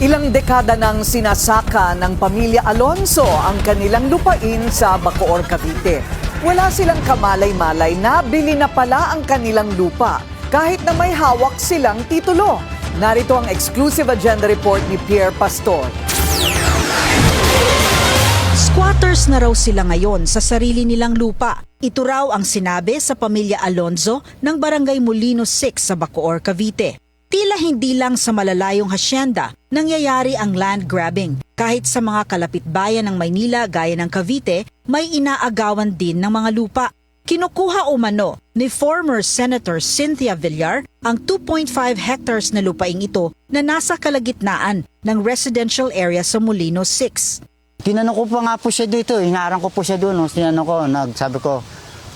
Ilang dekada nang sinasaka ng pamilya Alonso ang kanilang lupain sa Bacoor, Cavite. Wala silang kamalay-malay na bili na pala ang kanilang lupa kahit na may hawak silang titulo. Narito ang exclusive agenda report ni Pierre Pastor. Squatters na raw sila ngayon sa sarili nilang lupa. Ito raw ang sinabi sa pamilya Alonso ng Barangay Molino 6 sa Bacoor, Cavite. Tila hindi lang sa malalayong hasyenda nangyayari ang land grabbing. Kahit sa mga kalapitbayan ng Maynila gaya ng Cavite, may inaagawan din ng mga lupa. Kinukuha umano ni former Senator Cynthia Villar ang 2.5 hectares na lupaing ito na nasa kalagitnaan ng residential area sa Molino 6. Tinanong ko pa nga po siya dito, hinarang ko po siya doon. Tinanong ko, sabi ko,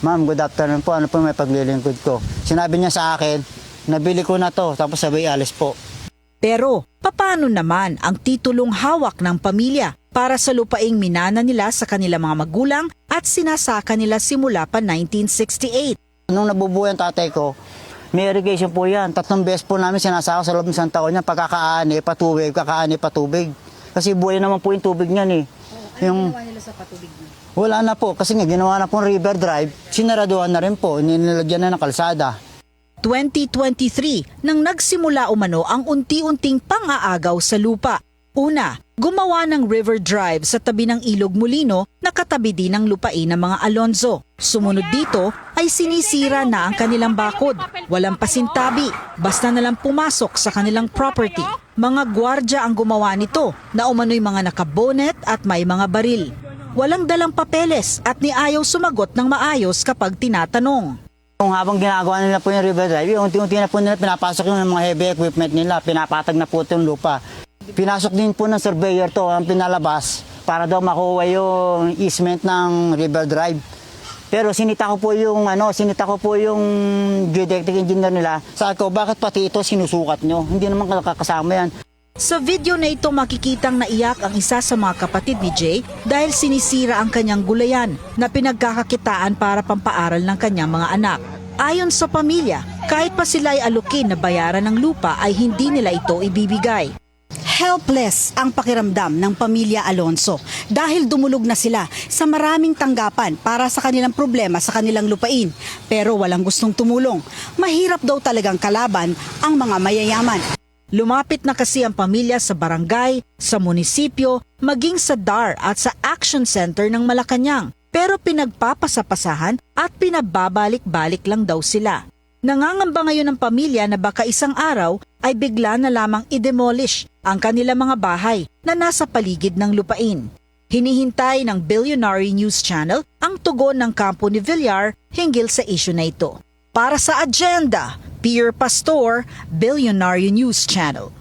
"Ma'am, good afternoon po, ano po may paglilingkod ko?" Sinabi niya sa akin, "Nabili ko na to," tapos sabay alis po. Pero, papaano naman ang titulong hawak ng pamilya para sa lupaing minana nila sa kanilang mga magulang at sinasaka nila simula pa 1968? Nung nabubuhay ang tatay ko, may irrigation po yan. 3 beses po namin sinasaka sa loob ng isang taon yan. Pagkakaani, patubig, kakaani, patubig. Kasi buhay naman po yung tubig niyan eh. Ano ginawa nila sa patubig niyo? Wala na po, kasi nga ginawa na po river drive, sinaraduhan na rin po, nilagyan na ng kalsada. 2023 nang nagsimula umano ang unti-unting pang-aagaw sa lupa. Una, gumawa ng river drive sa tabi ng Ilog Molino na katabi din ng lupain ng mga Alonso. Sumunod dito ay sinisira na ang kanilang bakod. Walang pasintabi, basta nalang pumasok sa kanilang property. Mga gwardya ang gumawa nito na umano'y mga nakabonet at may mga baril. Walang dalang papeles at ni ayaw sumagot ng maayos kapag tinatanong. Kung habang ginagawa nila po yung river drive, unti-unti na po nila pinapasok yung mga heavy equipment nila, pinapatag na po yung lupa. Pinasok din po ng surveyor to ang pinalabas para daw makuha yung easement ng river drive. Pero sinita ko po yung geodetic engineer nila. Sabi ko, bakit pati ito sinusukat nyo? Hindi naman kakasama yan. Sa video na ito makikitang naiyak ang isa sa mga kapatid ni Jay dahil sinisira ang kanyang gulayan na pinagkakakitaan para pampaaral ng kanyang mga anak. Ayon sa pamilya, kahit pa sila ay alukin na bayaran ng lupa ay hindi nila ito ibibigay. Helpless ang pakiramdam ng pamilya Alonso dahil dumulog na sila sa maraming tanggapan para sa kanilang problema sa kanilang lupain. Pero walang gustong tumulong. Mahirap daw talagang kalaban ang mga mayayaman. Lumapit na kasi ang pamilya sa barangay, sa munisipyo, maging sa DAR at sa Action Center ng Malacanang. Pero pinagpapasapasahan at pinababalik-balik lang daw sila. Nangangamba ngayon ng pamilya na baka isang araw ay bigla na lamang i-demolish ang kanilang mga bahay na nasa paligid ng lupain. Hinihintay ng Billionaire News Channel ang tugon ng kampo ni Villar hinggil sa issue na ito. Para sa agenda, Pierre Pastor, Billionaire News Channel.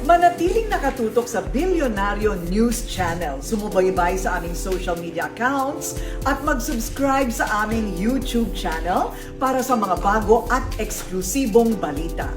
Manatiling nakatutok sa Billionaire News Channel. Sumubaybay sa aming social media accounts at mag-subscribe sa aming YouTube channel para sa mga bago at eksklusibong balita.